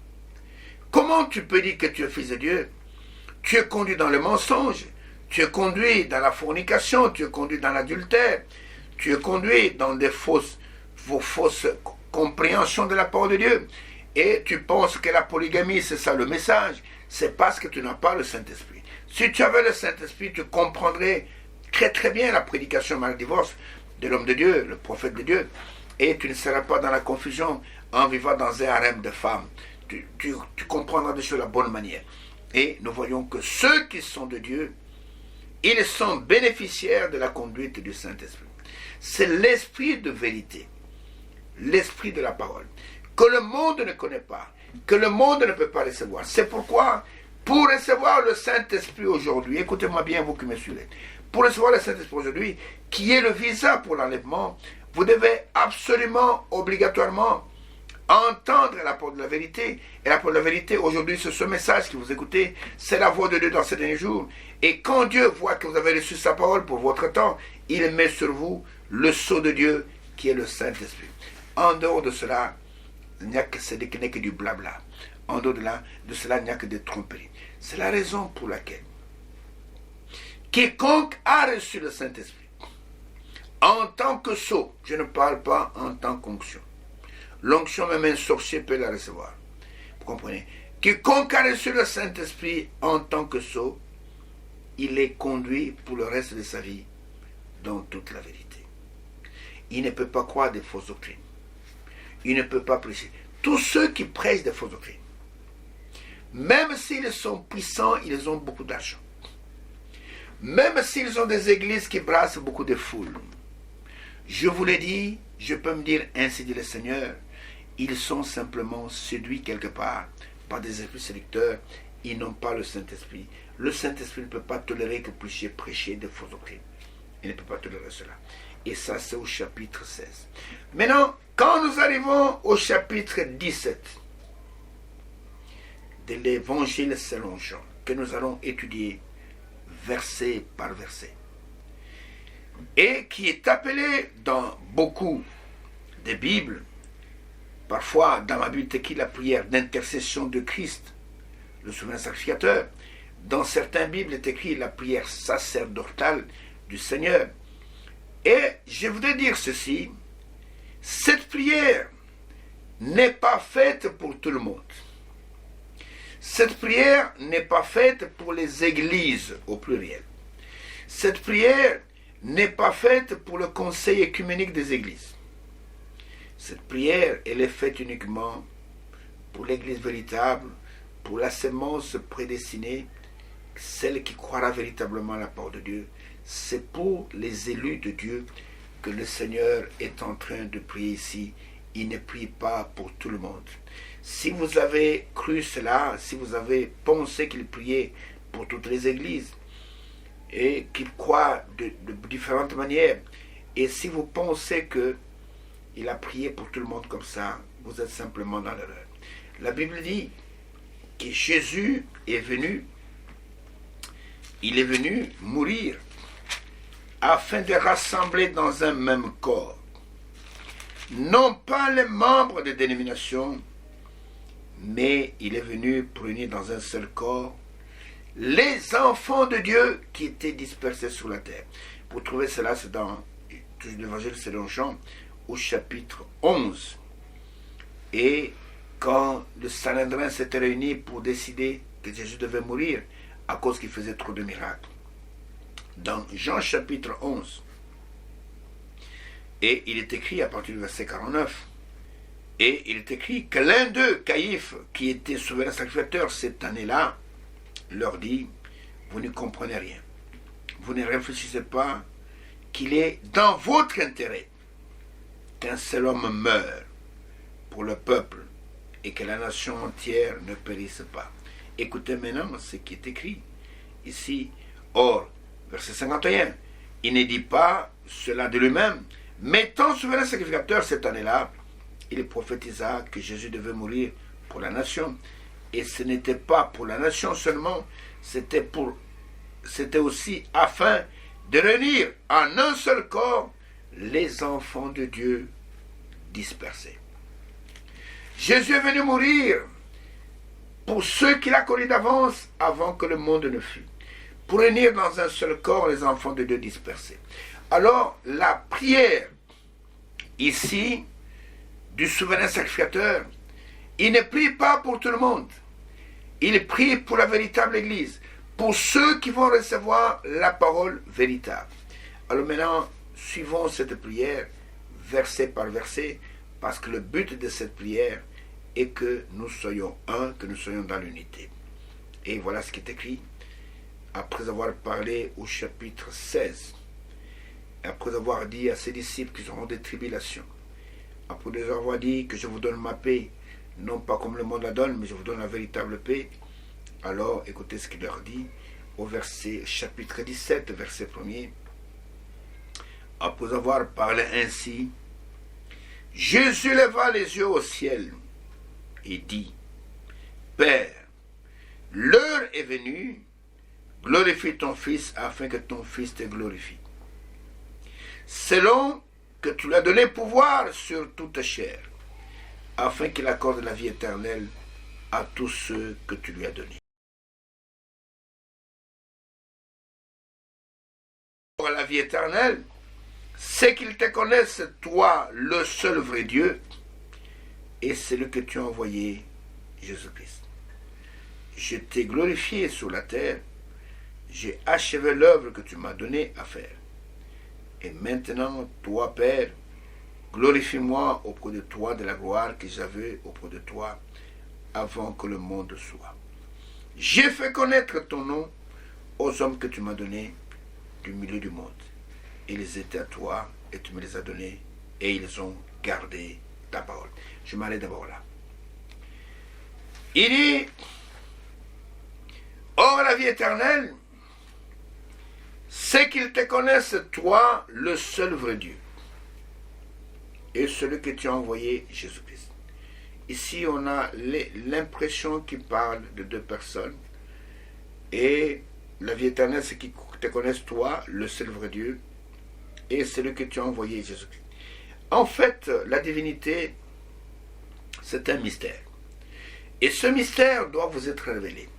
Speaker 1: Comment tu peux dire que tu es fils de Dieu? Tu es conduit dans le mensonge, tu es conduit dans la fornication, tu es conduit dans l'adultère, tu es conduit dans vos fausses compréhensions de la parole de Dieu. Et tu penses que la polygamie, c'est ça le message. C'est parce que tu n'as pas le Saint-Esprit. Si tu avais le Saint-Esprit, tu comprendrais très très bien la prédication mal divorce de l'homme de Dieu, le prophète de Dieu. Et tu ne seras pas dans la confusion en vivant dans un harem de femmes. Tu comprendras des choses de la bonne manière. Et nous voyons que ceux qui sont de Dieu, ils sont bénéficiaires de la conduite du Saint-Esprit. C'est l'esprit de vérité, l'esprit de la parole, que le monde ne connaît pas, que le monde ne peut pas recevoir. C'est pourquoi, pour recevoir le Saint-Esprit aujourd'hui, écoutez-moi bien vous qui me suivez, pour recevoir le Saint-Esprit aujourd'hui, qui est le visa pour l'enlèvement, vous devez absolument, obligatoirement, entendre la parole de la vérité. Et la parole de la vérité, aujourd'hui, c'est ce message que vous écoutez, c'est la voix de Dieu dans ces derniers jours. Et quand Dieu voit que vous avez reçu sa parole pour votre temps, il met sur vous le sceau de Dieu, qui est le Saint-Esprit. En dehors de cela, il n'y a que, ce n'est que du blabla. En dehors de cela, il n'y a que des tromperies. C'est la raison pour laquelle quiconque a reçu le Saint-Esprit, en tant que sceau, je ne parle pas en tant qu'onction. L'onction, même un sorcier peut la recevoir. Vous comprenez? Quiconque a reçu le Saint-Esprit en tant que sceau, il est conduit pour le reste de sa vie dans toute la vérité. Il ne peut pas croire des fausses doctrines. Il ne peut pas prêcher. Tous ceux qui prêchent des fausses doctrines, même s'ils sont puissants, ils ont beaucoup d'argent. Même s'ils ont des églises qui brassent beaucoup de foules. Je vous l'ai dit, je peux me dire, ainsi dit le Seigneur, ils sont simplement séduits quelque part par des esprits séducteurs. Ils n'ont pas le Saint-Esprit. Le Saint-Esprit ne peut pas tolérer que vous puissiez prêcher des fausses doctrines. Il ne peut pas tolérer cela. Et ça, c'est au chapitre 16. Maintenant, quand nous arrivons au chapitre 17 de l'Évangile selon Jean, que nous allons étudier verset par verset, et qui est appelé dans beaucoup de Bibles, parfois dans ma Bible est écrit la prière d'intercession de Christ, le souverain sacrificateur. Dans certaines Bibles est écrit la prière sacerdotale du Seigneur. Et je voudrais dire ceci, cette prière n'est pas faite pour tout le monde. Cette prière n'est pas faite pour les églises au pluriel. Cette prière n'est pas faite pour le conseil œcuménique des églises. Cette prière, elle est faite uniquement pour l'église véritable, pour la sémence prédestinée, celle qui croira véritablement à la parole de Dieu. C'est pour les élus de Dieu que le Seigneur est en train de prier ici. Il ne prie pas pour tout le monde. Si vous avez cru cela, si vous avez pensé qu'il priait pour toutes les églises, et qu'il croit de différentes manières, et si vous pensez qu'il a prié pour tout le monde comme ça, vous êtes simplement dans l'erreur. La Bible dit que Jésus est venu, il est venu mourir afin de rassembler dans un même corps, non pas les membres des dénominations, mais il est venu pour unir dans un seul corps les enfants de Dieu qui étaient dispersés sur la terre. Pour trouver cela, c'est dans l'évangile selon Jean, au chapitre 11. Et quand le Sanhédrin s'était réuni pour décider que Jésus devait mourir à cause qu'il faisait trop de miracles, dans Jean chapitre 11, et il est écrit à partir du verset 49, et il est écrit que l'un d'eux, Caïphe, qui était souverain sacrificateur cette année-là, leur dit, vous ne comprenez rien, vous ne réfléchissez pas qu'il est dans votre intérêt qu'un seul homme meure pour le peuple et que la nation entière ne périsse pas. Écoutez maintenant ce qui est écrit ici. Or, verset 51, il ne dit pas cela de lui-même, mais étant souverain sacrificateur cette année-là, il prophétisa que Jésus devait mourir pour la nation. Et ce n'était pas pour la nation seulement, c'était aussi afin de réunir en un seul corps les enfants de Dieu dispersés. Jésus est venu mourir pour ceux qu'il a connus d'avance avant que le monde ne fût, pour réunir dans un seul corps les enfants de Dieu dispersés. Alors, la prière ici du souverain sacrificateur, il ne prie pas pour tout le monde. Il prie pour la véritable Église, pour ceux qui vont recevoir la parole véritable. Alors maintenant, suivons cette prière, verset par verset, parce que le but de cette prière est que nous soyons un, que nous soyons dans l'unité. Et voilà ce qui est écrit, après avoir parlé au chapitre 16, après avoir dit à ses disciples qu'ils auront des tribulations, après avoir dit que je vous donne ma paix, non pas comme le monde la donne, mais je vous donne la véritable paix. Alors, écoutez ce qu'il leur dit au chapitre 17, verset 1er. Après avoir parlé ainsi, Jésus leva les yeux au ciel et dit, Père, l'heure est venue, glorifie ton Fils afin que ton Fils te glorifie. Selon que tu lui as donné pouvoir sur toute chair, afin qu'il accorde la vie éternelle à tous ceux que tu lui as donnés. Pour la vie éternelle, c'est qu'ils te connaissent, toi, le seul vrai Dieu, et celui que tu as envoyé, Jésus-Christ. Je t'ai glorifié sur la terre, j'ai achevé l'œuvre que tu m'as donnée à faire. Et maintenant, toi, Père, glorifie-moi auprès de toi de la gloire que j'avais auprès de toi avant que le monde soit. J'ai fait connaître ton nom aux hommes que tu m'as donnés du milieu du monde. Ils étaient à toi et tu me les as donnés et ils ont gardé ta parole. Je m'arrête d'abord là. Il dit, or la vie éternelle, c'est qu'ils te connaissent, toi, le seul vrai Dieu, et celui que tu as envoyé, Jésus-Christ. Ici, on a l'impression qu'il parle de deux personnes, et la vie éternelle, c'est qu'ils te connaissent, toi, le seul vrai Dieu, et celui que tu as envoyé, Jésus-Christ. En fait, la divinité, c'est un mystère. Et ce mystère doit vous être révélé.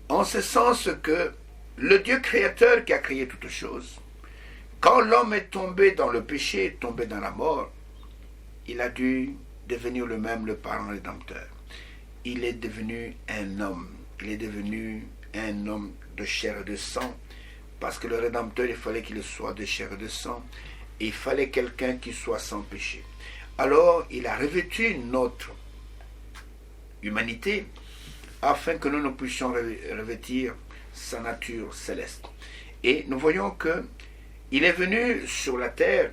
Speaker 1: En ce sens que le Dieu créateur qui a créé toutes choses, quand l'homme est tombé dans le péché, tombé dans la mort, il a dû devenir lui-même le parent rédempteur. Il est devenu un homme. Il est devenu un homme de chair et de sang. Parce que le rédempteur, il fallait qu'il soit de chair et de sang. Et il fallait quelqu'un qui soit sans péché. Alors, il a revêtu notre humanité afin que nous puissions revêtir sa nature céleste. Et nous voyons que il est venu sur la terre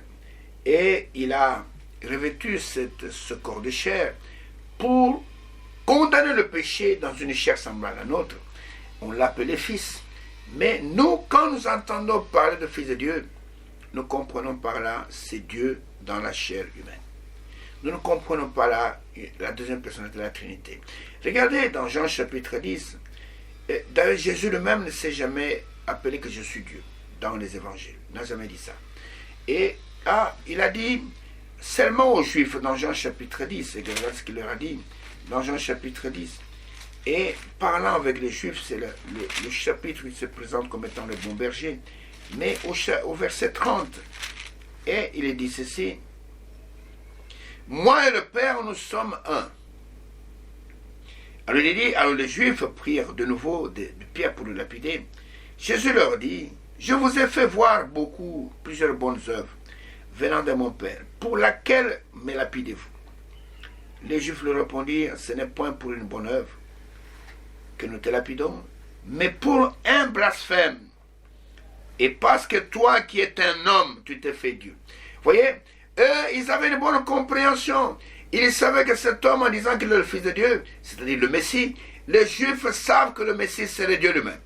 Speaker 1: et il a revêtu ce corps de chair pour condamner le péché dans une chair semblable à la nôtre. On l'appelait fils. Mais nous, quand nous entendons parler de fils de Dieu, nous comprenons par là, c'est Dieu dans la chair humaine. Nous ne comprenons pas là la deuxième personne de la Trinité. Regardez dans Jean chapitre 10, d'ailleurs Jésus lui-même ne s'est jamais appelé que je suis Dieu dans les évangiles. Il n'a jamais dit ça. Et il a dit seulement aux Juifs dans Jean chapitre 10, et voilà ce qu'il leur a dit dans Jean chapitre 10. Et parlant avec les Juifs, c'est le chapitre où il se présente comme étant le bon berger. Mais au verset 30, et il est dit ceci: moi et le Père, nous sommes un. Alors il dit, alors les Juifs prirent de nouveau de pierres pour le lapider. Jésus leur dit: je vous ai fait voir plusieurs bonnes œuvres venant de mon Père, pour laquelle me lapidez-vous? Les Juifs lui répondirent: ce n'est point pour une bonne œuvre que nous te lapidons, mais pour un blasphème, et parce que toi qui es un homme, tu t'es fait Dieu. Vous voyez, eux, ils avaient une bonne compréhension. Ils savaient que cet homme, en disant qu'il est le Fils de Dieu, c'est-à-dire le Messie, les Juifs savent que le Messie, c'est le Dieu lui-même.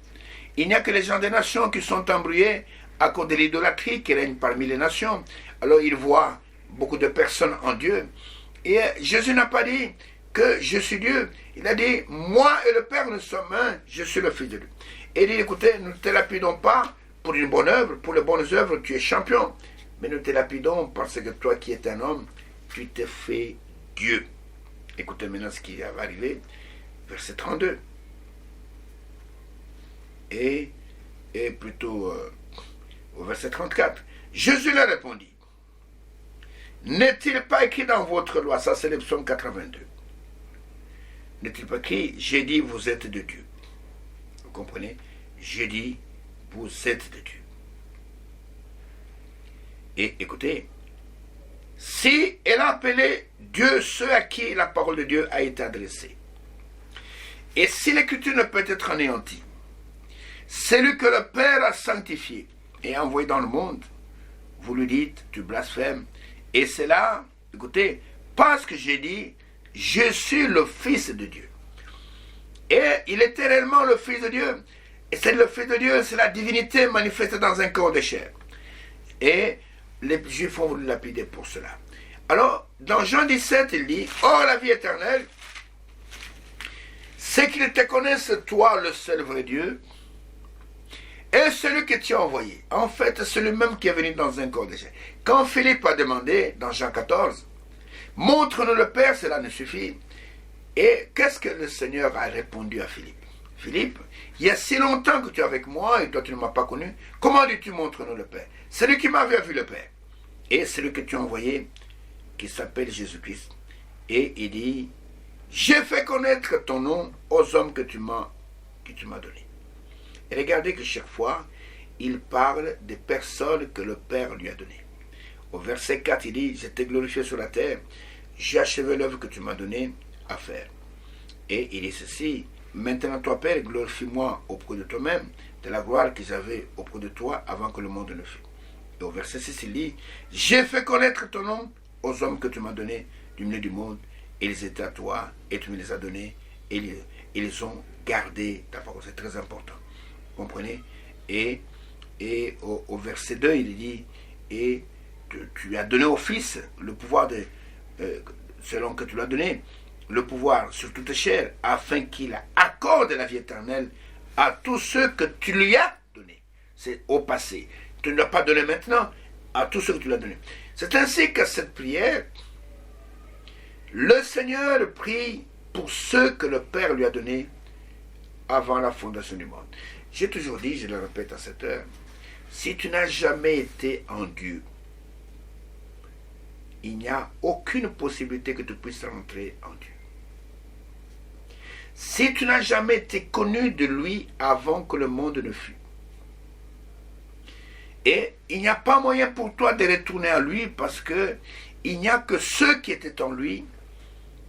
Speaker 1: Il n'y a que les gens des nations qui sont embrouillés à cause de l'idolâtrie qui règne parmi les nations. Alors ils voient beaucoup de personnes en Dieu. Et Jésus n'a pas dit que je suis Dieu. Il a dit: moi et le Père, nous sommes un, je suis le Fils de Dieu. Et il dit: écoutez, nous ne te lapidons pas pour une bonne œuvre, pour les bonnes œuvres, tu es champion. Mais nous te lapidons parce que toi qui es un homme, tu t'es fait Dieu. Écoutez maintenant ce qui va arriver, verset 32. Et plutôt au verset 34. Jésus leur répondit: n'est-il pas écrit dans votre loi, ça c'est le psaume 82, n'est-il pas écrit: j'ai dit vous êtes de Dieu? Vous comprenez? J'ai dit vous êtes de Dieu. Et écoutez, si elle a appelé Dieu ceux à qui la parole de Dieu a été adressée, et si l'écriture ne peut être anéantie, celui que le Père a sanctifié et envoyé dans le monde, vous lui dites: tu blasphèmes. Et c'est là, écoutez, parce que j'ai dit: je suis le Fils de Dieu. Et il était réellement le Fils de Dieu. Et c'est le Fils de Dieu, c'est la divinité manifestée dans un corps de chair. Et les Juifs ont voulu lapider pour cela. Alors, dans Jean 17, il dit: or la vie éternelle, c'est qu'ils te connaissent, toi, le seul vrai Dieu, et celui que tu as envoyé. En fait, c'est lui-même qui est venu dans un corps de chair. Quand Philippe a demandé, dans Jean 14, montre-nous le Père, cela ne suffit. Et qu'est-ce que le Seigneur a répondu à Philippe? Philippe, il y a si longtemps que tu es avec moi et toi tu ne m'as pas connu, comment dis-tu montre-nous le Père? Celui qui m'avait vu le Père. Et celui que tu as envoyé, qui s'appelle Jésus-Christ. Et il dit: j'ai fait connaître ton nom aux hommes que tu m'as donné. Et regardez que chaque fois, il parle des personnes que le Père lui a données. Au verset 4, il dit: je t'ai glorifié sur la terre, j'ai achevé l'œuvre que tu m'as donnée à faire. Et il dit ceci: maintenant toi, Père, glorifie-moi auprès de toi-même, de la gloire que j'avais auprès de toi avant que le monde ne fût. Et au verset 6, il dit: j'ai fait connaître ton nom aux hommes que tu m'as donnés du milieu du monde, et ils étaient à toi, et tu me les as donnés, et ils ont gardé ta parole. C'est très important. Vous comprenez? Et au verset 2, il dit: et tu as donné au Fils le pouvoir, selon que tu l'as donné, le pouvoir sur toute chair, afin qu'il accorde la vie éternelle à tous ceux que tu lui as donnés. C'est au passé. Tu ne l'as pas donné maintenant, à tous ceux que tu l'as donné. C'est ainsi que cette prière, le Seigneur prie pour ceux que le Père lui a donnés avant la fondation du monde. J'ai toujours dit, je le répète à cette heure, si tu n'as jamais été en Dieu, il n'y a aucune possibilité que tu puisses rentrer en Dieu. Si tu n'as jamais été connu de lui avant que le monde ne fût, et il n'y a pas moyen pour toi de retourner à lui, parce que il n'y a que ceux qui étaient en lui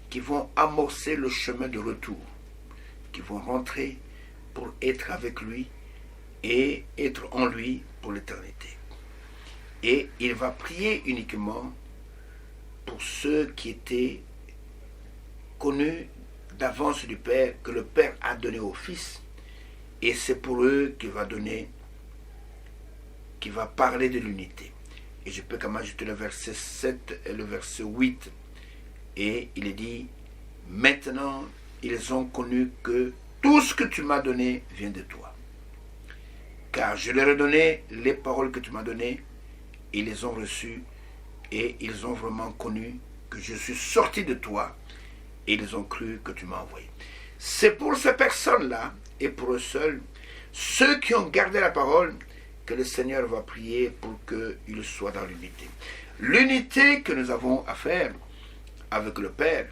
Speaker 1: qui vont amorcer le chemin de retour, qui vont rentrer pour être avec lui et être en lui pour l'éternité. Et il va prier uniquement pour ceux qui étaient connus d'avance du Père, que le Père a donné au Fils, et c'est pour eux qu'il va donner, qui va parler de l'unité. Et je peux quand même ajouter le verset 7 et le verset 8. Et il dit: maintenant ils ont connu que tout ce que tu m'as donné vient de toi. car je leur ai donné les paroles que tu m'as données, ils les ont reçues et ils ont vraiment connu que je suis sorti de toi et ils ont cru que tu m'as envoyé. C'est pour ces personnes-là et pour eux seuls, ceux qui ont gardé la parole, que le Seigneur va prier pour qu'ils soient dans l'unité. L'unité que nous avons à faire avec le Père,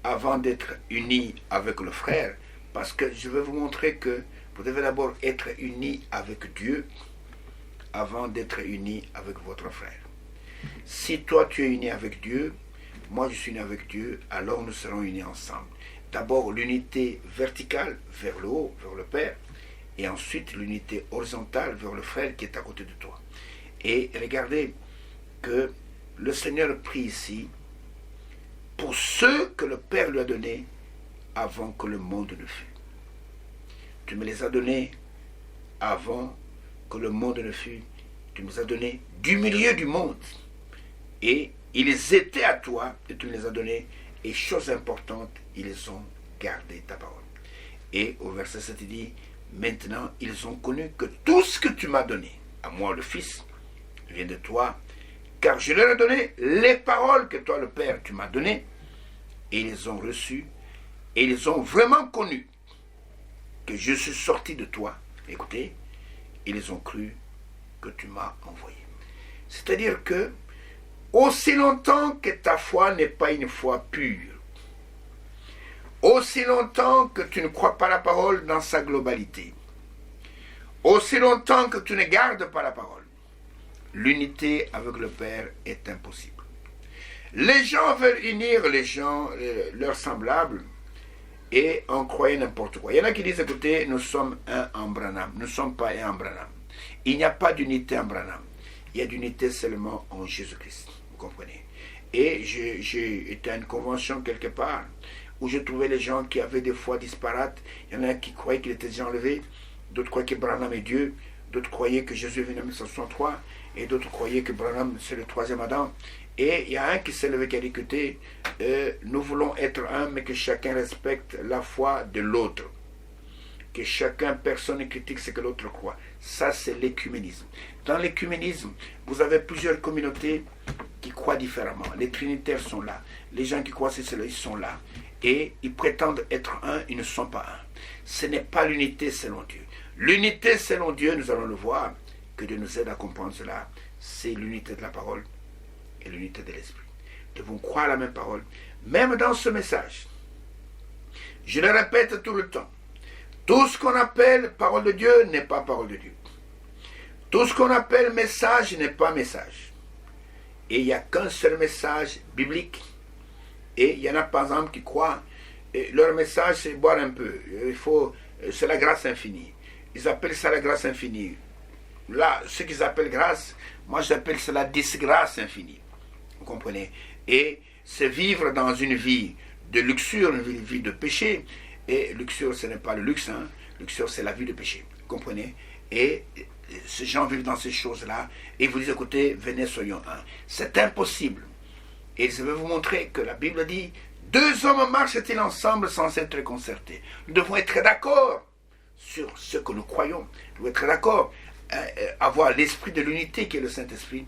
Speaker 1: avant d'être unis avec le frère, parce que je vais vous montrer que vous devez d'abord être unis avec Dieu avant d'être unis avec votre frère. Si toi tu es uni avec Dieu, moi je suis uni avec Dieu, alors nous serons unis ensemble. D'abord l'unité verticale vers le haut, vers le Père, et ensuite l'unité horizontale vers le frère qui est à côté de toi. Et regardez que le Seigneur prie ici pour ceux que le Père lui a donnés avant que le monde ne fût. Tu me les as donnés avant que le monde ne fût. Tu me les as donnés du milieu du monde. Et ils étaient à toi et tu me les as donnés. Et chose importante, ils ont gardé ta parole. Et au verset 7, il dit, maintenant ils ont connu que tout ce que tu m'as donné, à moi le Fils, vient de toi, car je leur ai donné les paroles que toi le Père tu m'as données, et ils les ont reçues, et ils ont vraiment connu que je suis sorti de toi. Écoutez, ils ont cru que tu m'as envoyé. C'est-à-dire que, aussi longtemps que ta foi n'est pas une foi pure, aussi longtemps que tu ne crois pas la parole dans sa globalité, aussi longtemps que tu ne gardes pas la parole, l'unité avec le Père est impossible. Les gens veulent unir les gens, leurs semblables, et en croyant n'importe quoi. Il y en a qui disent, écoutez, nous sommes un en Branham. Nous ne sommes pas un en Branham. Il n'y a pas d'unité en Branham. Il y a d'unité seulement en Jésus-Christ. Vous comprenez? Et j'ai été à une convention quelque part où je trouvais les gens qui avaient des foi disparates. Il y en a qui croyaient qu'il était déjà enlevé. D'autres croyaient que Branham est Dieu. D'autres croyaient que Jésus est venu en 1963. Et d'autres croyaient que Branham, c'est le troisième Adam. Et il y a un qui s'est levé qui a dit, écoutez, nous voulons être un, mais que chacun respecte la foi de l'autre. Que chacun, personne ne critique ce que l'autre croit. Ça, c'est l'écuménisme. Dans l'écuménisme, vous avez plusieurs communautés qui croient différemment. Les trinitaires sont là. Les gens qui croient c'est cela, ils sont là. Et ils prétendent être un, ils ne sont pas un. Ce n'est pas l'unité selon Dieu. L'unité selon Dieu, nous allons le voir, que Dieu nous aide à comprendre cela, c'est l'unité de la parole et l'unité de l'esprit. Nous devons croire la même parole, même dans ce message. Je le répète tout le temps. Tout ce qu'on appelle parole de Dieu n'est pas parole de Dieu. Tout ce qu'on appelle message n'est pas message. Et il n'y a qu'un seul message biblique. Et il y en a par exemple qui croient, leur message c'est boire un peu. C'est la grâce infinie. Ils appellent ça la grâce infinie. Là, ce qu'ils appellent grâce, moi j'appelle cela disgrâce infinie. Vous comprenez? Et c'est vivre dans une vie de luxure, une vie de péché. Et luxure, ce n'est pas le luxe, hein. Luxure, c'est la vie de péché. Vous comprenez? Et ces gens vivent dans ces choses-là. Et vous dites, écoutez, venez, soyons un. C'est impossible. Et je vais vous montrer que la Bible dit, deux hommes marchent-ils ensemble sans être concertés? Nous devons être d'accord sur ce que nous croyons. Nous devons être d'accord. Avoir l'esprit de l'unité qui est le Saint-Esprit.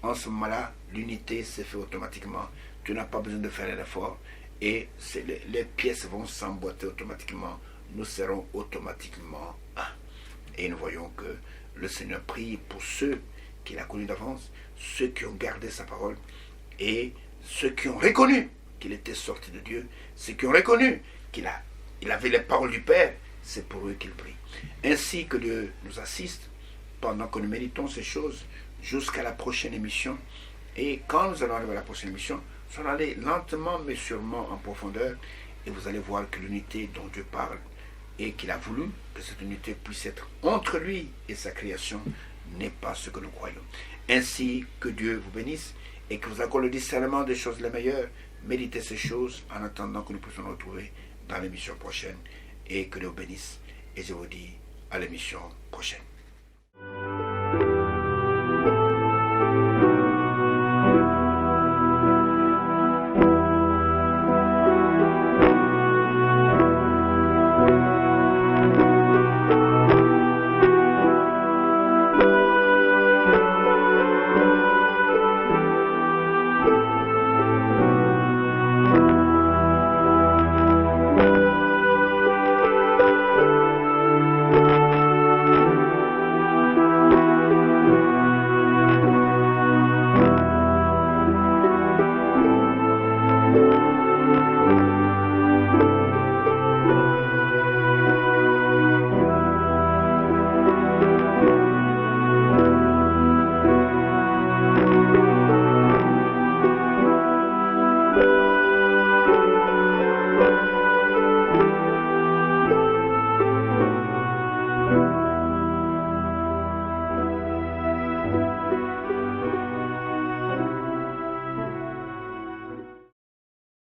Speaker 1: En ce moment-là, l'unité s'est fait automatiquement. Tu n'as pas besoin de faire un effort. Et les pièces vont s'emboîter automatiquement. Nous serons automatiquement un. Et nous voyons que le Seigneur prie pour ceux qu'il a connus d'avance, ceux qui ont gardé sa parole, et ceux qui ont reconnu qu'il était sorti de Dieu, ceux qui ont reconnu qu'il avait les paroles du Père, c'est pour eux qu'il prie. Ainsi que Dieu nous assiste pendant que nous méditons ces choses jusqu'à la prochaine émission. Et quand nous allons arriver à la prochaine émission, nous allons aller lentement mais sûrement en profondeur, et vous allez voir que l'unité dont Dieu parle et qu'il a voulu que cette unité puisse être entre lui et sa création n'est pas ce que nous croyons. Ainsi que Dieu vous bénisse et que vous accorde le discernement des choses les meilleures. Méditez ces choses en attendant que nous puissions nous retrouver dans l'émission prochaine, et que Dieu vous bénisse, et je vous dis à l'émission prochaine.